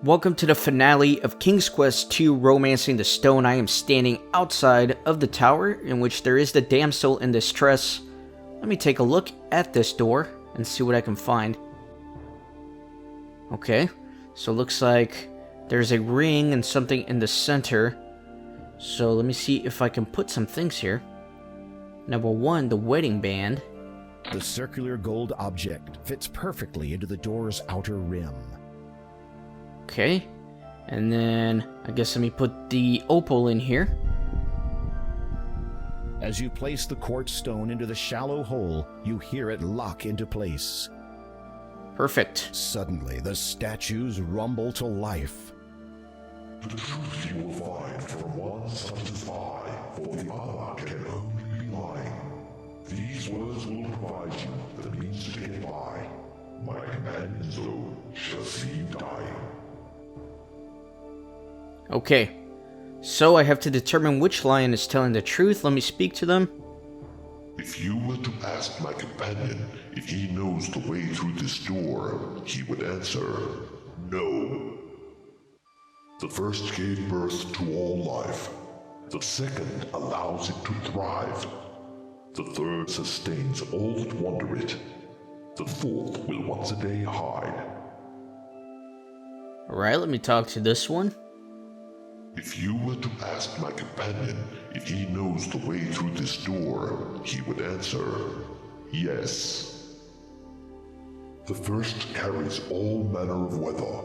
Welcome to the finale of King's Quest II Romancing the Stone. I am standing outside of the tower in which there is the damsel in distress. Let me take a look at this door and see what I can find. Okay, so it looks like there's a ring and something in the center. So let me see if I can put some things here. Number one, the wedding band. The circular gold object fits perfectly into the door's outer rim. Okay, and then I guess let me put the opal in here. As you place the quartz stone into the shallow hole, you hear it lock into place. Perfect. Suddenly, the statues rumble to life. The truth you will find from one such as I, for the other can only be lying. These words will provide you the means to get by. My companion's own shall see you dying. Okay, so I have to determine which lion is telling the truth. Let me speak to them. If you were to ask my companion if he knows the way through this door, he would answer, no. The first gave birth to all life. The second allows it to thrive. The third sustains all that wander it. The fourth will once a day hide. Alright, let me talk to this one. If you were to ask my companion if he knows the way through this door, he would answer, yes. The first carries all manner of weather.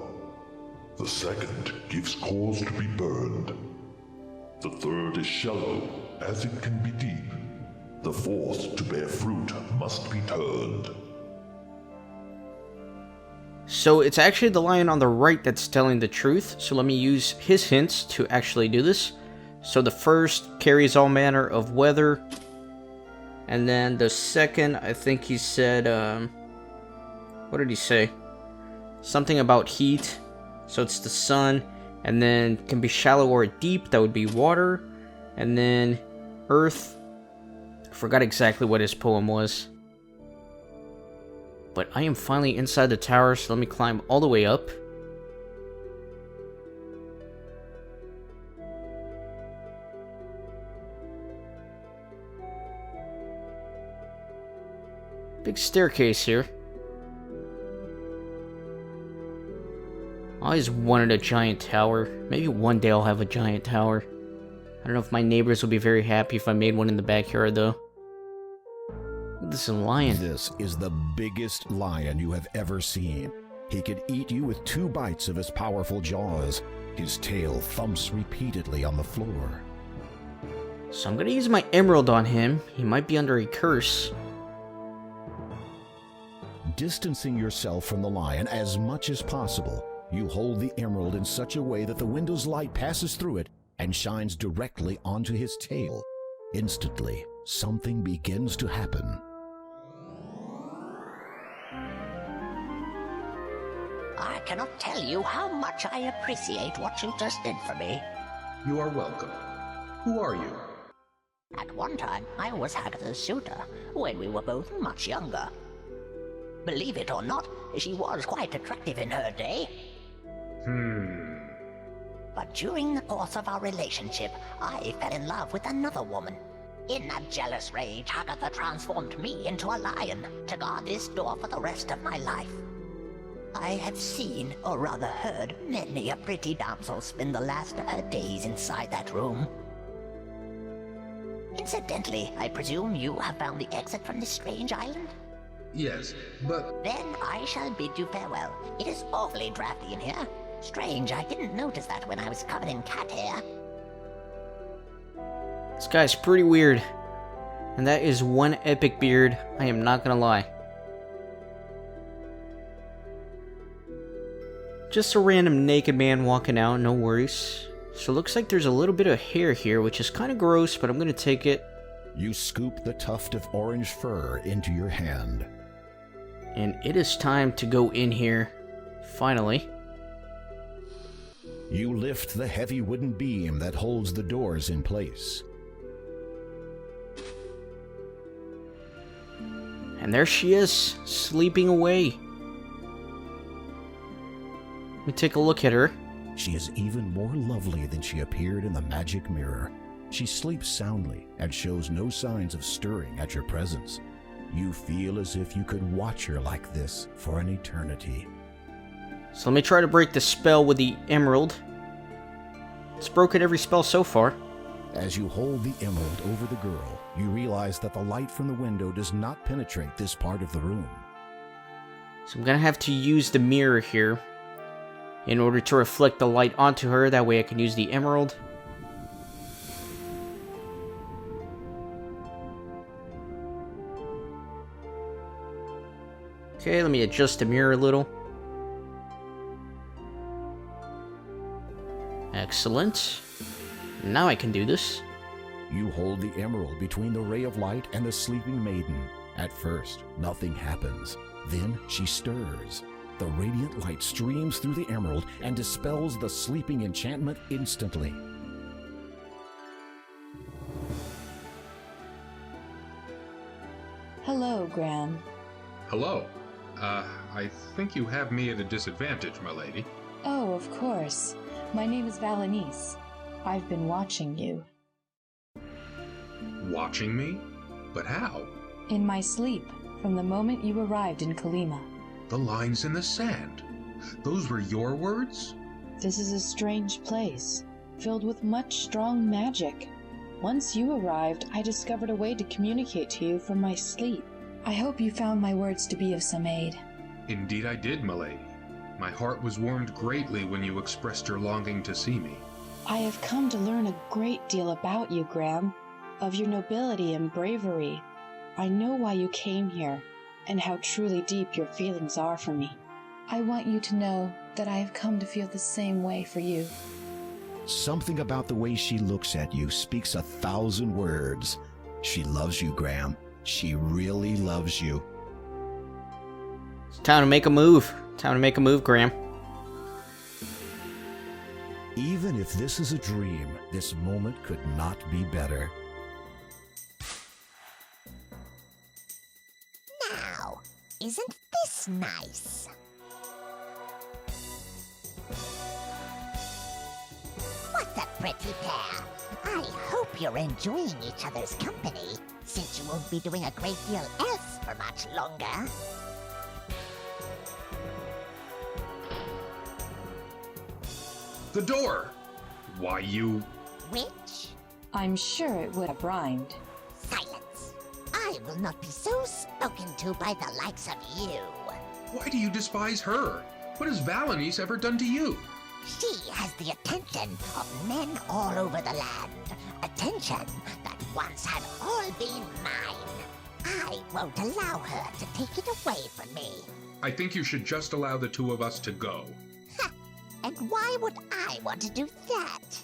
The second gives cause to be burned. The third is shallow, as it can be deep. The fourth, to bear fruit, must be turned. So it's actually the lion on the right that's telling the truth. So let me use his hints to actually do this. So the first carries all manner of weather. And then the second, I think he said, what did he say? Something about heat. So it's the sun. And then can be shallow or deep, that would be water. And then earth. I forgot exactly what his poem was. But I am finally inside the tower, so let me climb all the way up. Big staircase here. I always wanted a giant tower. Maybe one day I'll have a giant tower. I don't know if my neighbors will be very happy if I made one in the backyard, though. This is a lion. This is the biggest lion you have ever seen. He could eat you with 2 bites of his powerful jaws. His tail thumps repeatedly on the floor. So I'm gonna use my emerald on him. He might be under a curse. Distancing yourself from the lion as much as possible, you hold the emerald in such a way that the window's light passes through it and shines directly onto his tail. Instantly, something begins to happen. I cannot tell you how much I appreciate what you just did for me. You are welcome. Who are you? At one time, I was Hagatha's suitor, when we were both much younger. Believe it or not, she was quite attractive in her day. But during the course of our relationship, I fell in love with another woman. In that jealous rage, Hagatha transformed me into a lion to guard this door for the rest of my life. I have seen, or rather heard, many a pretty damsel spend the last of her days inside that room. Incidentally, I presume you have found the exit from this strange island? Yes, but... Then I shall bid you farewell. It is awfully drafty in here. Strange, I didn't notice that when I was covered in cat hair. This guy's pretty weird. And that is one epic beard, I am not gonna lie. Just a random naked man walking out, no worries. So it looks like there's a little bit of hair here, which is kind of gross, but I'm gonna take it. You scoop the tuft of orange fur into your hand. And it is time to go in here, finally. You lift the heavy wooden beam that holds the doors in place. And there she is, sleeping away. me take a look at her. She is even more lovely than she appeared in the magic mirror. She sleeps soundly and shows no signs of stirring at your presence. You feel as if you could watch her like this for an eternity. So let me try to break the spell with the emerald. It's broken every spell so far. As you hold the emerald over the girl, you realize that the light from the window does not penetrate this part of the room. So I'm gonna have to use the mirror here in order to reflect the light onto her. That way I can use the emerald. Okay, let me adjust the mirror a little. Excellent. Now I can do this. You hold the emerald between the ray of light and the sleeping maiden. At first, nothing happens. Then she stirs. The radiant light streams through the emerald and dispels the sleeping enchantment instantly. Hello, Graham. Hello. I think you have me at a disadvantage, my lady. Oh, of course. My name is Valanice. I've been watching you. Watching me? But how? In my sleep, from the moment you arrived in Kolyma. The lines in the sand. Those were your words? This is a strange place, filled with much strong magic. Once you arrived, I discovered a way to communicate to you from my sleep. I hope you found my words to be of some aid. Indeed I did, my lady. My heart was warmed greatly when you expressed your longing to see me. I have come to learn a great deal about you, Graham, of your nobility and bravery. I know why you came here, and how truly deep your feelings are for me. I want you to know that I have come to feel the same way for you. Something about the way she looks at you speaks 1,000 words. She loves you, Graham. She really loves you. It's time to make a move. Time to make a move, Graham. Even if this is a dream, this moment could not be better. Now, isn't this nice? What a pretty pair. I hope you're enjoying each other's company, since you won't be doing a great deal else for much longer. The door! Why, you... Which? I'm sure it would have rhymed. Silence. I will not be so spoken to by the likes of you. Why do you despise her? What has Valanice ever done to you? She has the attention of men all over the land. Attention that once had all been mine. I won't allow her to take it away from me. I think you should just allow the two of us to go. And why would I want to do that?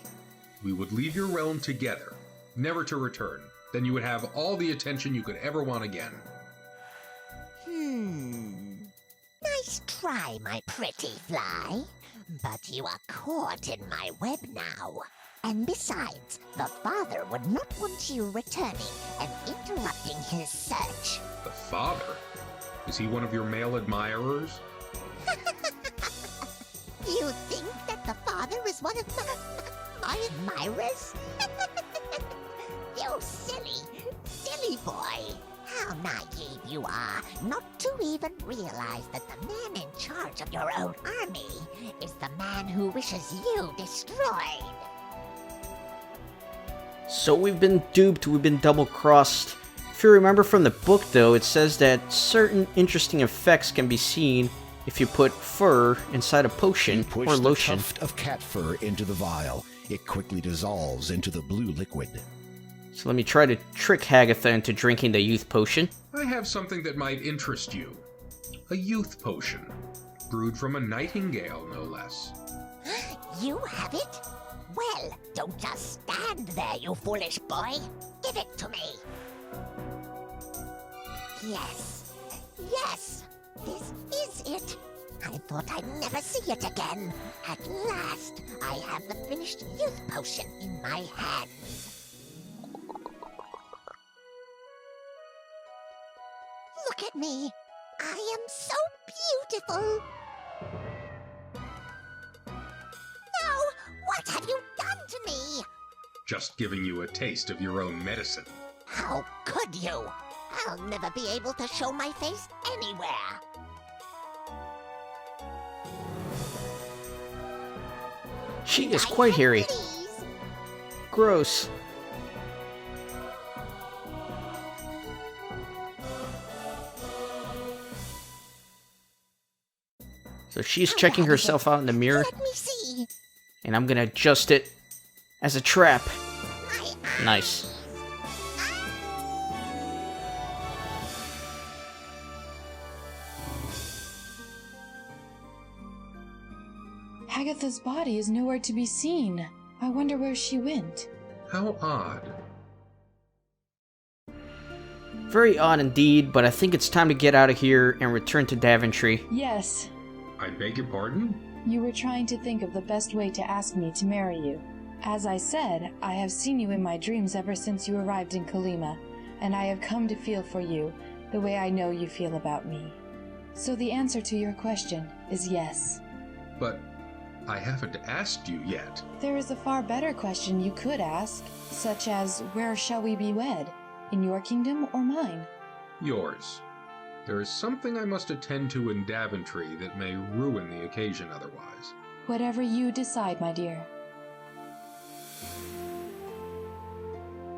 We would leave your realm together, never to return. Then you would have all the attention you could ever want again. Nice try, my pretty fly. But you are caught in my web now. And besides, the father would not want you returning and interrupting his search. The father? Is he one of your male admirers? You think that the father is one of my admirers? You silly boy. How naive you are not to even realize that the man in charge of your own army is the man who wishes you destroyed. So we've been duped, we've been double-crossed. If you remember from the book, though, it says that certain interesting effects can be seen if you put fur inside a potion Push or lotion. the tuft of cat fur into the vial. It quickly dissolves into the blue liquid. So let me try to trick Hagatha into drinking the youth potion. I have something that might interest you. A youth potion. Brewed from a nightingale, no less. You have it? Well, don't just stand there, you foolish boy. Give it to me. Yes, this is it. I thought I'd never see it again. At last, I have the finished youth potion in my hands. Look at me. I am so beautiful. What have you done to me? Just giving you a taste of your own medicine. How could you? I'll never be able to show my face anywhere. She is quite hairy. Please. Gross. So she's checking herself out in the mirror, Let me see. and I'm gonna adjust it as a trap. Nice. Agatha's body is nowhere to be seen. I wonder where she went. How odd. Very odd indeed, but I think it's time to get out of here and return to Daventry. Yes, I beg your pardon? you were trying to think of the best way to ask me to marry you. As I said, I have seen you in my dreams ever since you arrived in Kolyma, and I have come to feel for you the way I know you feel about me. So the answer to your question is yes. But I haven't asked you yet. There is a far better question you could ask, such as, where shall we be wed? In your kingdom or mine? Yours. There is something I must attend to in Daventry that may ruin the occasion otherwise. Whatever you decide, my dear.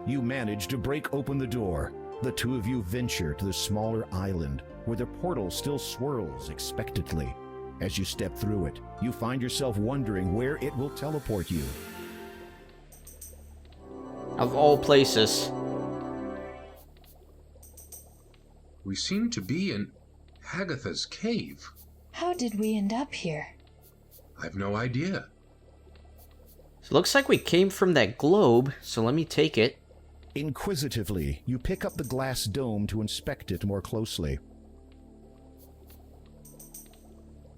You manage to break open the door. The two of you venture to the smaller island, where the portal still swirls expectantly. As you step through it, you find yourself wondering where it will teleport you. Of all places. We seem to be in Agatha's cave. How did we end up here? I've no idea. So it looks like we came from that globe, so let me take it. Inquisitively, you pick up the glass dome to inspect it more closely.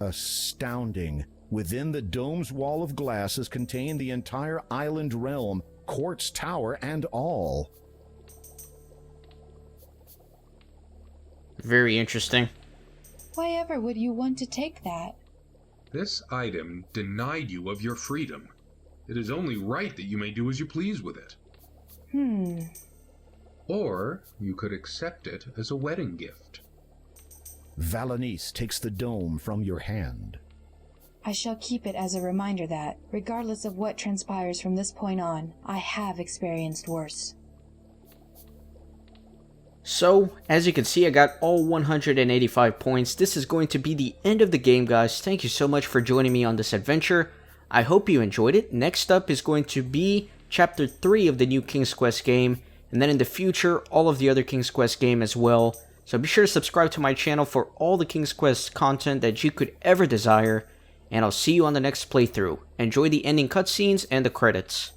Astounding. Within the dome's wall of glass is contained the entire island realm, quartz tower and all. Very interesting. Why ever would you want to take that? This item denied you of your freedom. It is only right that you may do as you please with it. Or you could accept it as a wedding gift. Valanice takes the dome from your hand. I shall keep it as a reminder that, regardless of what transpires from this point on, I have experienced worse. So, as you can see, I got all 185 points. This is going to be the end of the game, guys. Thank you so much for joining me on this adventure. I hope you enjoyed it. Next up is going to be Chapter 3 of the new King's Quest game, and then in the future, all of the other King's Quest game as well. So be sure to subscribe to my channel for all the King's Quest content that you could ever desire, and I'll see you on the next playthrough. Enjoy the ending cutscenes and the credits.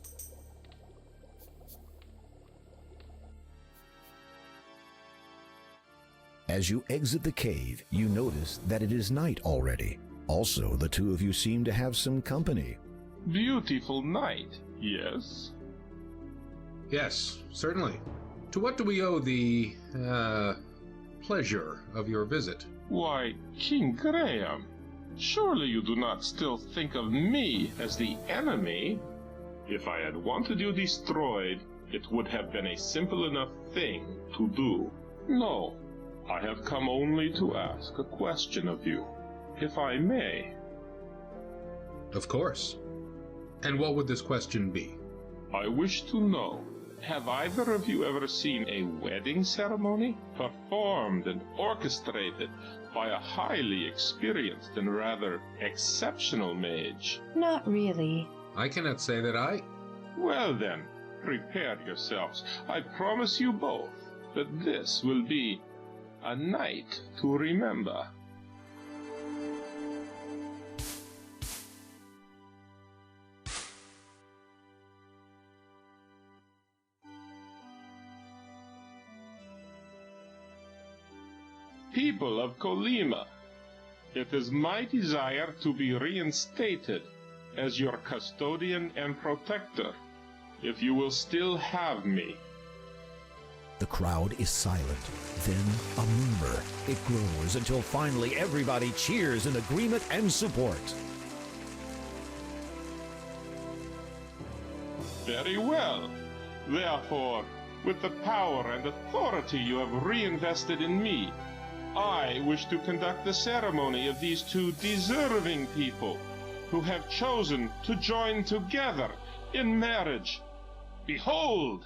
As you exit the cave, you notice that it is night already. Also, the two of you seem to have some company. Beautiful night, yes? Yes, certainly. To what do we owe the, pleasure of your visit? Why, King Graham, surely you do not still think of me as the enemy? If I had wanted you destroyed, it would have been a simple enough thing to do. No, I have come only to ask a question of you, if I may. Of course. And what would this question be? I wish to know, have either of you ever seen a wedding ceremony performed and orchestrated by a highly experienced and rather exceptional mage? Not really. I cannot say that I... Well then, prepare yourselves. I promise you both that this will be a night to remember. People of Kolyma, it is my desire to be reinstated as your custodian and protector, if you will still have me. The crowd is silent. Then a murmur. It grows until finally everybody cheers in agreement and support. Very well. Therefore, with the power and authority you have reinvested in me, I wish to conduct the ceremony of these two deserving people who have chosen to join together in marriage. Behold!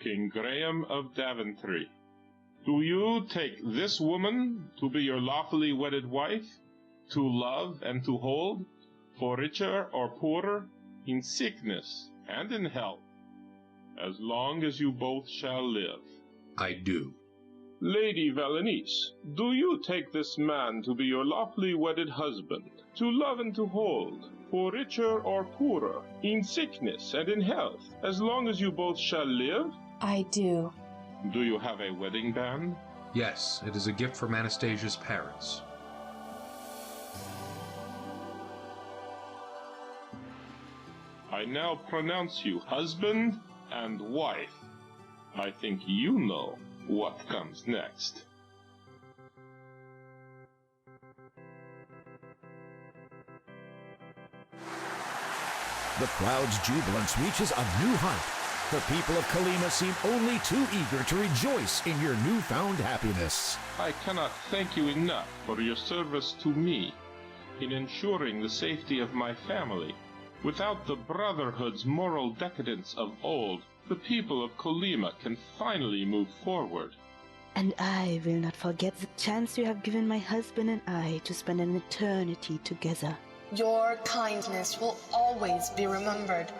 King Graham of Daventry, do you take this woman to be your lawfully wedded wife, to love and to hold, for richer or poorer, in sickness and in health, as long as you both shall live? I do. Lady Valanice, do you take this man to be your lawfully wedded husband, to love and to hold, for richer or poorer, in sickness and in health, as long as you both shall live? I do. Do you have a wedding band? Yes, it is a gift from Anastasia's parents. I now pronounce you husband and wife. I think you know what comes next. The crowd's jubilance reaches a new height. The people of Kolyma seem only too eager to rejoice in your newfound happiness. I cannot thank you enough for your service to me in ensuring the safety of my family. Without the Brotherhood's moral decadence of old, the people of Kolyma can finally move forward. And I will not forget the chance you have given my husband and I to spend an eternity together. Your kindness will always be remembered.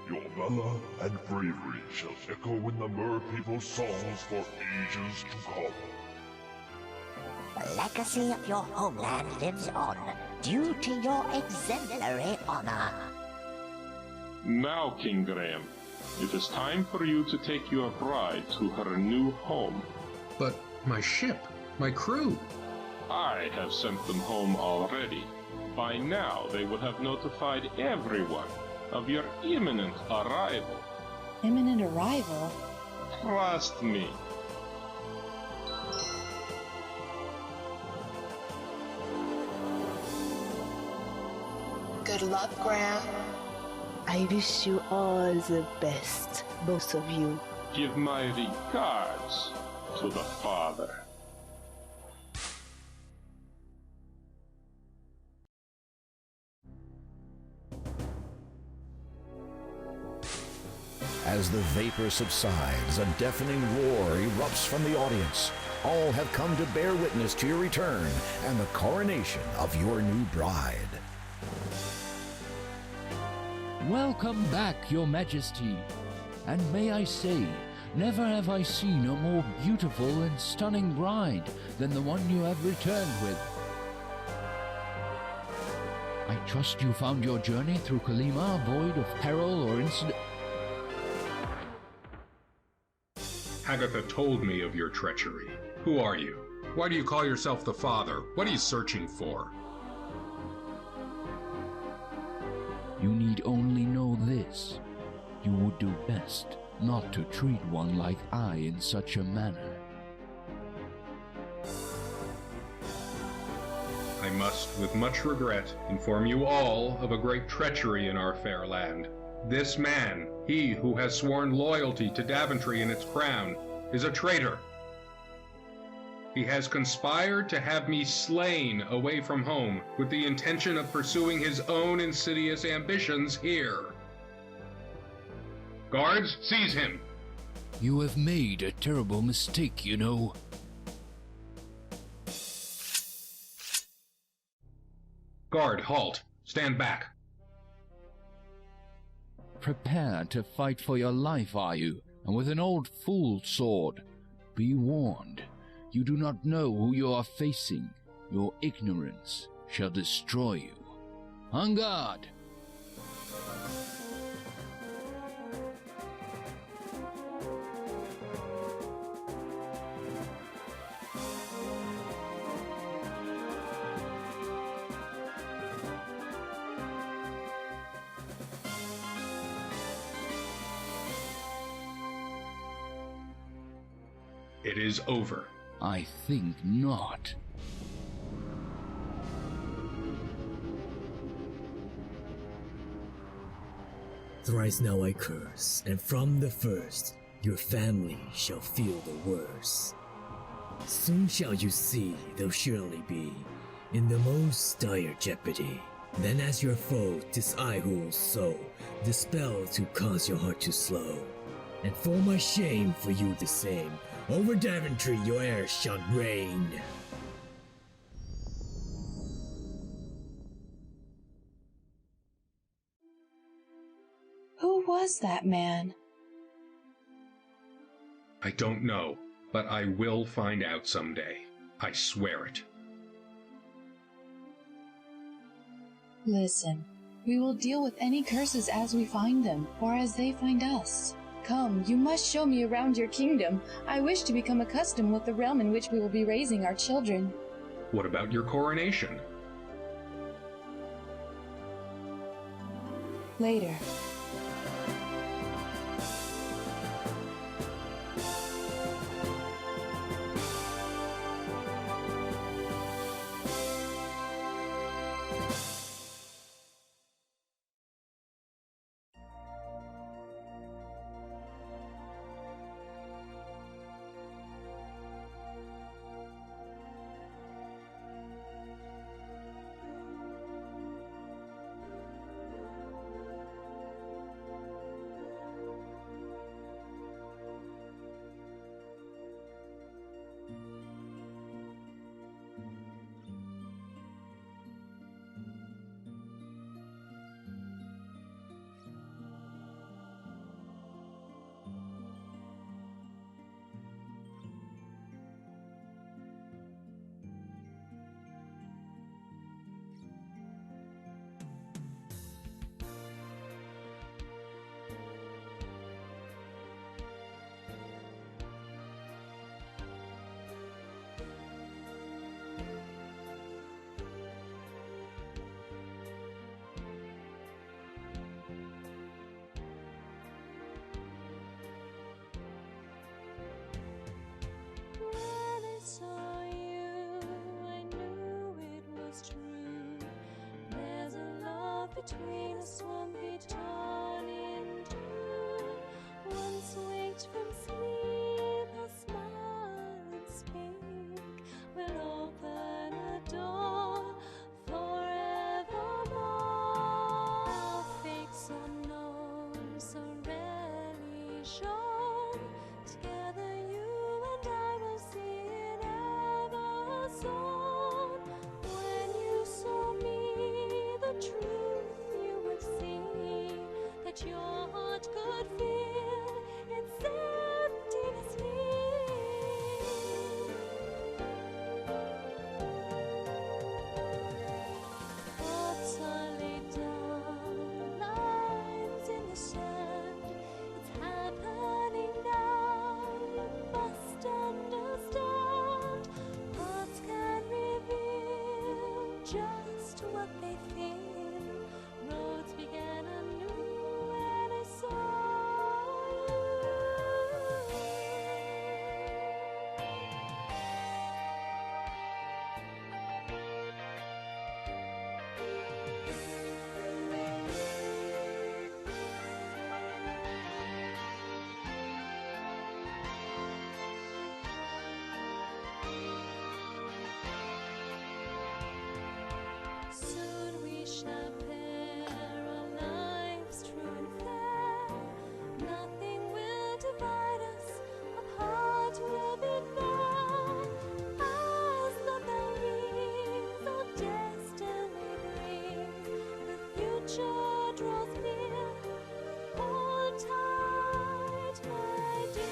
Your valor and bravery shall echo in the Mer people's songs for ages to come. The legacy of your homeland lives on, due to your exemplary honor. Now, King Graham, it is time for you to take your bride to her new home. But my ship, my crew. I have sent them home already. By now, they will have notified everyone of your imminent arrival. Imminent arrival? Trust me. Good luck, Graham. I wish you all the best, both of you. Give my regards to the father. As the vapor subsides, a deafening roar erupts from the audience. All have come to bear witness to your return and the coronation of your new bride. Welcome back, Your Majesty. And may I say, never have I seen a more beautiful and stunning bride than the one you have returned with. I trust you found your journey through Kolyma void of peril or incident. Agatha told me of your treachery. Who are you? Why do you call yourself the Father? What are you searching for? You need only know this. You would do best not to treat one like I in such a manner. I must, with much regret, inform you all of a great treachery in our fair land. This man, he who has sworn loyalty to Daventry and its crown, is a traitor. He has conspired to have me slain away from home with the intention of pursuing his own insidious ambitions here. Guards, seize him! You have made a terrible mistake, you know. Guard, halt! Stand back! Prepared to fight for your life, are you? And with an old fool's sword? Be warned, you do not know who you are facing. Your ignorance shall destroy you. On guard! It is over. I think not. Thrice now I curse, and from the first, your family shall feel the worst. Soon shall you see they'll surely be in the most dire jeopardy. Then as your foe, 'tis I who will sow the spell to cause your heart to slow. And for my shame, for you the same, over Daventry your heirs shall reign. Who was that man? I don't know, but I will find out someday. I swear it. Listen, we will deal with any curses as we find them, or as they find us. Come, you must show me around your kingdom. I wish to become accustomed with the realm in which we will be raising our children. What about your coronation? Later. Between us won't be torn in two. Once waked from sleep, a smile and speak will open a door forevermore. Our fates unknown, so rarely shown. Together you and I will see it ever sown. When you saw me, the truth that your heart could feel its emptiness leave. Thoughts are laid down, lines in the sand. It's happening now, you must understand. Hearts can reveal just what they feel. Roads began anew. Soon we shall pair our lives true and fair. Nothing will divide us, apart will be there. As the bell rings, our destiny brings, the future draws near. Hold tight, my dear.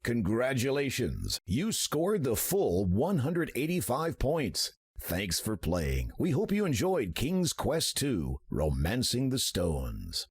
Congratulations! You scored the full 185 points. Thanks for playing. We hope you enjoyed King's Quest II, Romancing the Stones.